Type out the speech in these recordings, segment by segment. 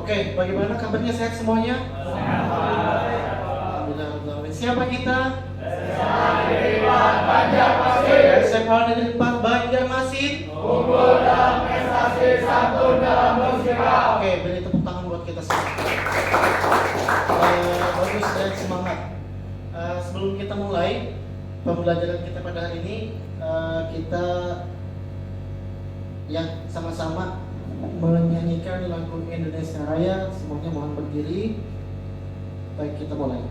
Oke, bagaimana kabarnya, sehat semuanya? Alhamdulillah. Siapa kita? SMA Negeri 4 Banjarmasin. Unggul dalam prestasi, santun dalam bersikap. Oke, beri tepuk tangan buat kita semua. Bagus dan semangat. Sebelum kita mulai pembelajaran kita pada hari ini, kita sama-sama menyanyikan lagu Indonesia Raya. Semuanya mohon berdiri. Baik, kita mulai.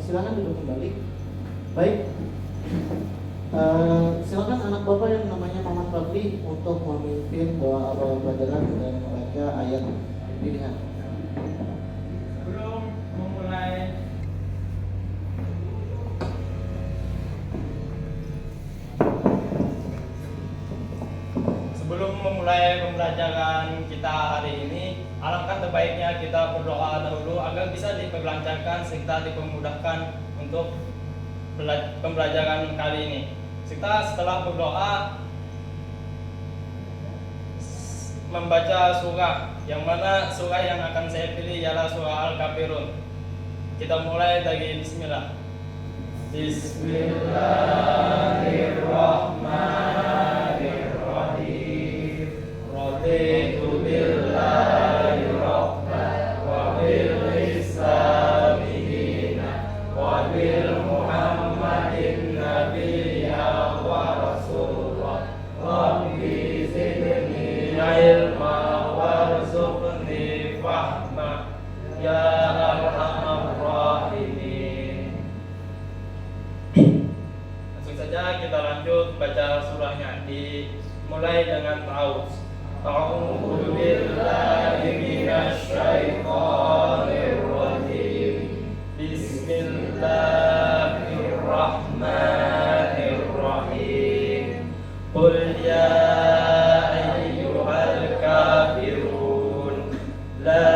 Silakan duduk kembali. Baik, silakan anak bapak yang namanya Maman Fadli untuk memimpin doa awal pelajaran dan membaca ayat pilihan. Sebelum memulai pembelajaran kita hari ini, alangkah terbaiknya kita berdoa dahulu agar bisa diperlancarkan serta dipermudahkan untuk pembelajaran kali ini. Kita setelah berdoa membaca surah, yang mana surah yang akan saya pilih ialah surah Al-Kafirun. Kita mulai dari bismillah. Bismillahirrahmanirrahim. Raditu billahi rabban wa bil islami dinan wa bil muhammadin nabiyya wa rasulullah. Rabbi zidni ilma warzuqni fahma ya arhamar rahimin. Langsung saja kita lanjut baca surahnya, dimulai dengan ta'awudz. A'udzu billahi minasy syaithanir rajim. Bismillahirrahmanirrahim. Qul ya ayyuhal kafirun la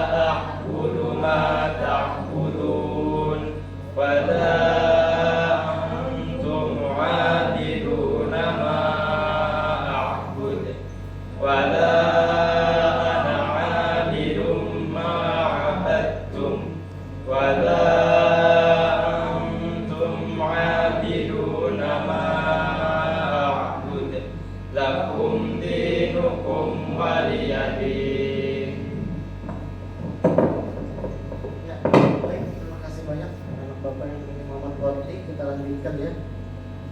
a'budu ma ta'budun wa la antum 'abiduna ma a'bud wa la ana 'abidum ma 'abadtum wa la antum 'abiduna ma a'bud lakum dinukum waliyadin. Ya, baik, terima kasih banyak anak bapak yang ini Maman Fadli. Kita lanjutkan ya.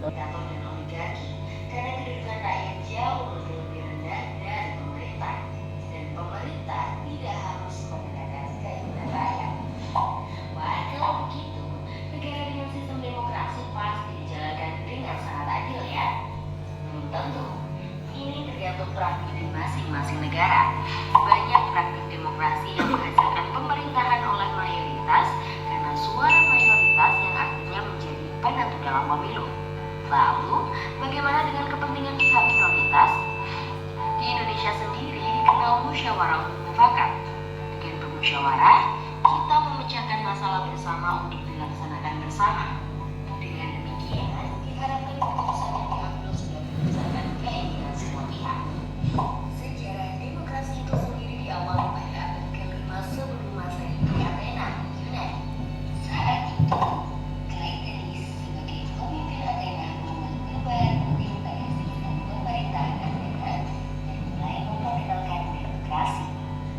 Atau dan oligarki karena kedudukan rakyat jauh lebih rendah dari pemerintah, dan pemerintah tidak harus mendengarkan keinginan rakyat. Wah, kalau begitu, negara dengan sistem demokrasi pasti dijalankan dengan sangat adil ya. Tentu, ini tergantung praktik di masing-masing negara. Banyak praktik demokrasi yang menghasilkan pemerintahan oleh mayoritas karena suara mayoritas yang akhirnya menjadi penentu dalam pemilu. Lalu, bagaimana dengan kepentingan pihak minoritas? Di Indonesia sendiri dikenal musyawarah mufakat. Dengan bermusyawarah, kita memecahkan masalah bersama untuk dilaksanakan bersama. Dengan demikian, diharapkan keputusan yang diambil sudah berdasarkan keinginan semua pihak. Sejarah demokrasi itu sendiri diawali pada abad ke-5 sebelum Masehi di Athena, Yunani. Saat itu, Cleitonis sebagai pemimpin Athena membuat perubahan penting pada sistem pemerintahan Athena dan mulai memperkenalkan demokrasi.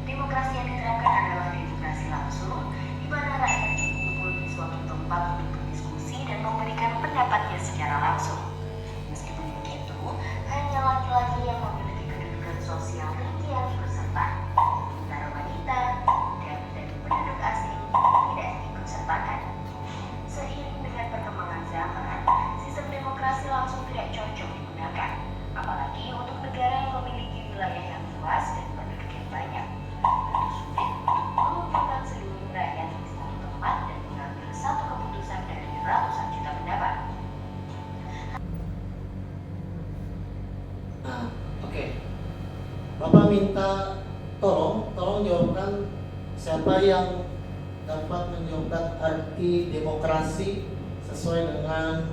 Demokrasi yang diterapkan adalah demokrasi langsung, di mana rakyat berkumpul di suatu tempat untuk berdiskusi dan memberikan pendapatnya secara langsung. Meskipun begitu, hanya laki-laki yang memiliki kedudukan sosial tinggi yang ikut serta, sementara wanita, budak, dan penduduk asing tidak ikut sertakan. Seiring dengan perkembangan zaman, sistem demokrasi langsung tidak cocok digunakan, apalagi untuk negara yang memiliki wilayah yang luas dan penduduk yang banyak. Itu sulit untuk mengumpulkan seluruh rakyat di satu tempat dan mengambil satu keputusan dari ratusan juta pendapat. Nah, oke. Bapak minta tolong jawabkan siapa yang dapat menjawabkan arti demokrasi sesuai dengan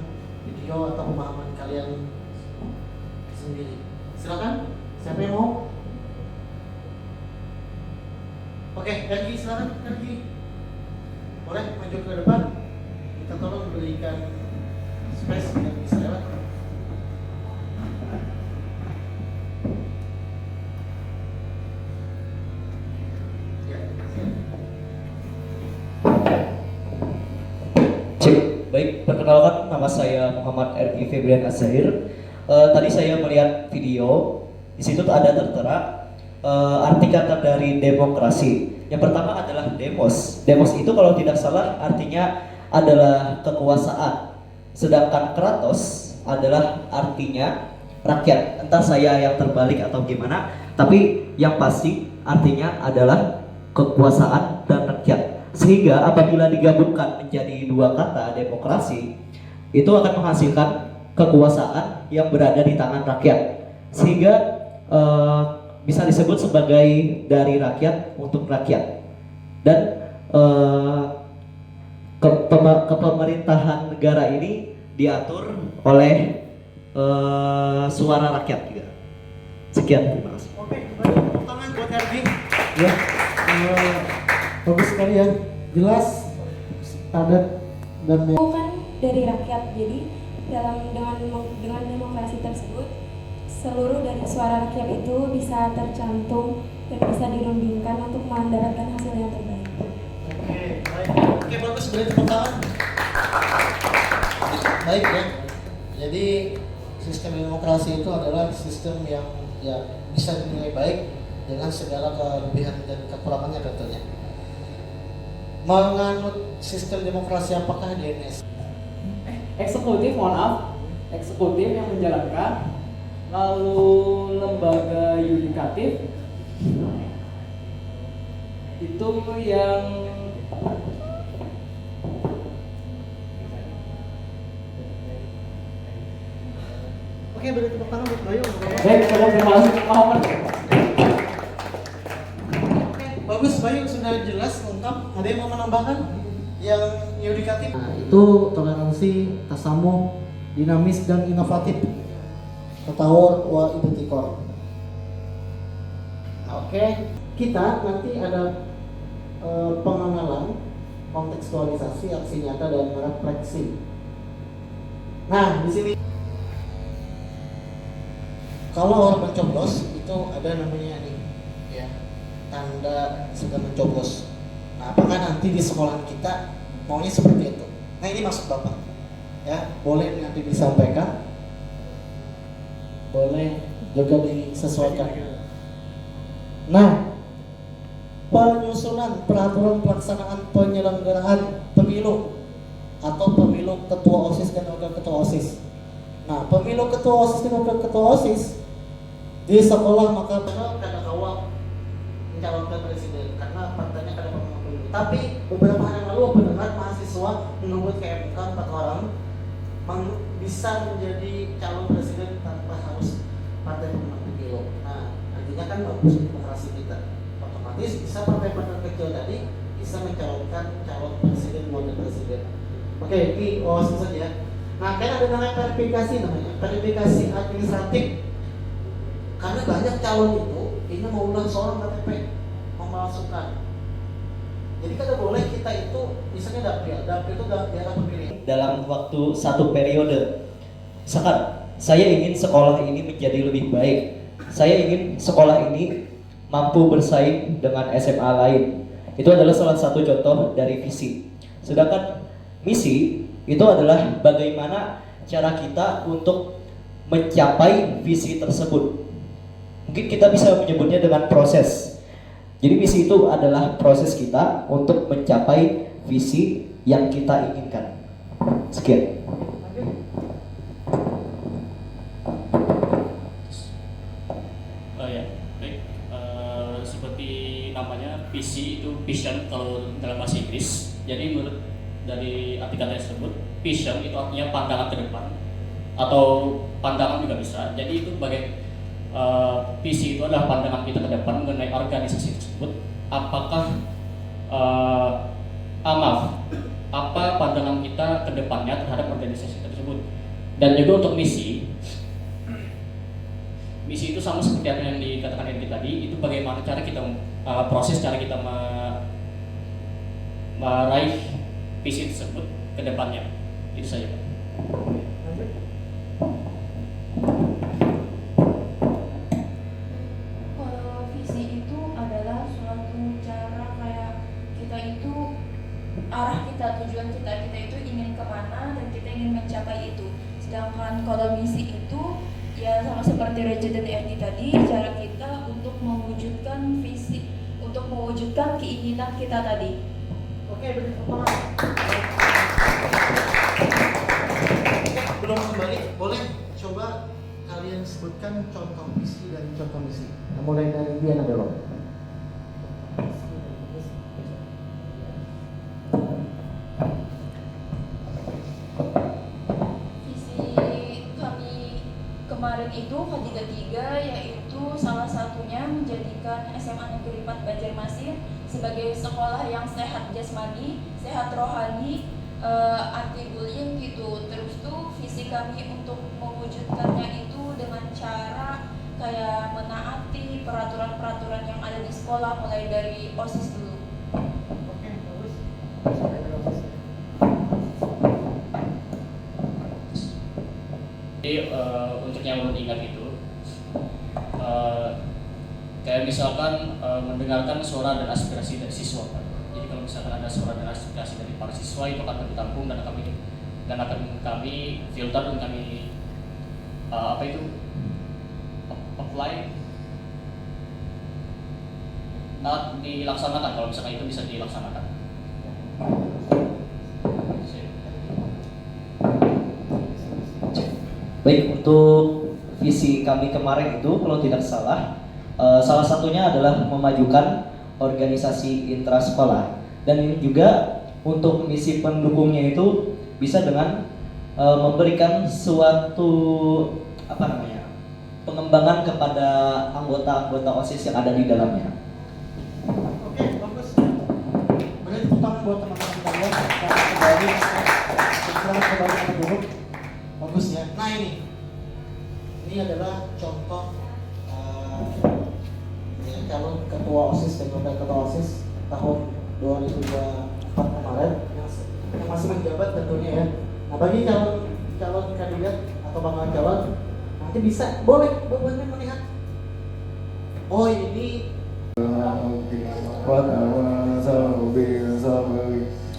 video atau pemahaman kalian sendiri. Silakan. Siapa yang mau? Oke, Ergi, silakan Ergi. Boleh maju ke depan. Kita tolong berikan space biar bisa lewat. Ya, Cek, baik, perkenalkan nama saya Muhammad Ergi Febrian Azahir. Tadi saya melihat video, di situ ada tertera arti kata dari demokrasi. Yang pertama adalah demos. Demos itu kalau tidak salah artinya adalah kekuasaan. Sedangkan kratos adalah artinya rakyat. Entah saya yang terbalik atau gimana, tapi yang pasti artinya adalah kekuasaan dan rakyat. Sehingga apabila digabungkan menjadi dua kata demokrasi, itu akan menghasilkan kekuasaan yang berada di tangan rakyat. Sehingga bisa disebut sebagai dari rakyat untuk rakyat. Dan kepemerintahan negara ini diatur oleh suara rakyat juga. Sekian, terima kasih. oke, tepuk tangan buat Ergi. Ya, bagus sekali ya. Jelas, padat dan Bukan dari rakyat, jadi dengan demokrasi tersebut seluruh dari suara rakyat itu bisa tercantum dan bisa dirundingkan untuk mendaratkan hasil yang terbaik. Oke, baik. Oke, bagus, beri tepuk tangan. Baik ya. Jadi sistem demokrasi itu adalah sistem yang ya bisa dinilai baik dengan segala kelebihan dan kekurangannya tentunya. Menganut sistem demokrasi apakah di Indonesia? Eksekutif, mohon maaf, eksekutif yang menjalankan, lalu lembaga yudikatif itu yang Oke, beri tepuk tangan buat Bayu. baik, saya terima kasih, Muhammad. Oke, bagus, Bayu sudah jelas lengkap. Ada yang mau menambahkan? Yang yudikatif? Nah, itu toleransi, tasamuh, dinamis dan inovatif. Tatawur wa ibtikor. Oke, kita nanti ada pengenalan, kontekstualisasi, aksi nyata dan refleksi. Nah, di sini kalau orang mencoblos itu ada namanya nih, ya, tanda sedang mencoblos. Nah, apakah nanti di sekolah kita maunya seperti itu? Nah, ini maksud Bapak. Ya, boleh nanti disampaikan. Boleh juga disesuaikan. Nah, penyusunan peraturan pelaksanaan penyelenggaraan pemilu atau pemilu ketua OSIS dan wakil ketua OSIS. Nah, pemilu ketua OSIS dan wakil ketua OSIS di sekolah maka kada kawa mencalonkan presiden karena partainya kada memilih. Tapi beberapa hari yang lalu aku dengar mahasiswa menuntut ke MK 4 orang bisa menjadi calon presiden tanpa harus partai pemenang pemilu. Nah, artinya kan bagus demokrasi kita. Otomatis bisa partai-partai kecil tadi bisa mencalonkan calon presiden, wakil presiden. Oke, ini langsung saja. Nah, kan ada namanya verifikasi administratif. Karena banyak calon itu ini mau ulang seorang KTP, memalsukan. Jadi kan boleh kita itu misalnya dapil itu daerah pemilihan. Dalam waktu satu periode, misalkan saya ingin sekolah ini menjadi lebih baik, saya ingin sekolah ini mampu bersaing dengan SMA lain. Itu adalah salah satu contoh dari visi. Sedangkan misi itu adalah bagaimana cara kita untuk mencapai visi tersebut. Mungkin kita bisa menyebutnya dengan proses. Jadi misi itu adalah proses kita untuk mencapai visi yang kita inginkan. Sekian. Ya, baik. Seperti namanya visi itu vision kalau dalam bahasa Inggris. Jadi menurut dari arti kata tersebut, vision itu artinya pandangan ke depan atau pandangan juga bisa. Jadi itu visi itu adalah pandangan kita ke depan mengenai organisasi tersebut. Apakah apa pandangan kita ke depannya terhadap organisasi tersebut. Dan juga untuk misi itu sama seperti apa yang dikatakan Henry tadi, itu bagaimana cara kita proses cara kita meraih visi tersebut ke depannya. Itu saja, Pak. Kalau visi itu adalah suatu cara kayak kita itu arah kita, tujuan kita itu ingin kemana dan kita ingin mencapai itu. Sedangkan kalau misi itu ya sama seperti Reja dan Erdi tadi, cara kita untuk mewujudkan visi, untuk mewujudkan keinginan kita tadi. Oke, belum kembali, boleh coba kalian sebutkan contoh visi dan contoh misi. Nah, mulai dari Diana dulu. Kemarin itu K33 yaitu salah satunya menjadikan SMA Negeri 4 Banjarmasin sebagai sekolah yang sehat jasmani, sehat rohani, anti bullying gitu. Terus tuh visi kami untuk mewujudkannya itu dengan cara kayak menaati peraturan-peraturan yang ada di sekolah mulai dari OSIS dulu. Oke, bagus. Jadi untuk yang belum ingat itu, kayak misalkan mendengarkan suara dan aspirasi dari siswa, Pak. Jadi kalau misalkan ada suara dan aspirasi dari para siswa itu akan kami tampung dan akan kami filter dan kami apply, dilaksanakan kalau misalkan itu bisa dilaksanakan. Baik, untuk visi kami kemarin itu kalau tidak salah, salah satunya adalah memajukan organisasi intrasekolah. Dan ini juga untuk misi pendukungnya itu bisa dengan memberikan suatu pengembangan kepada anggota-anggota OSIS yang ada di dalamnya. Oke, bagus. Beri tepuk tangan buat teman-teman kalian. Kembali kita duduk. Bagus ya. Nah ini adalah contoh calon ketua OSIS dan wakil ketua OSIS tahun 2024 kemarin yang masih menjabat tentunya ya. Nah bagi calon kandidat atau bakal calon nanti bisa boleh melihat. Oh ini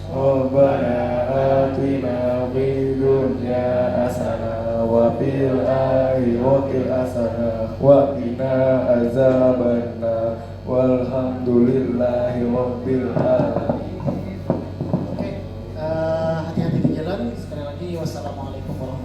Rabbana atina fid dunya hasanah wa fil akhirati hasanah wa qina azabannar walhamdulillahi rabbil alamin. Oke, hati-hati di jalan. Sekali lagi wassalamualaikum warahmatullahi wabarakatuh.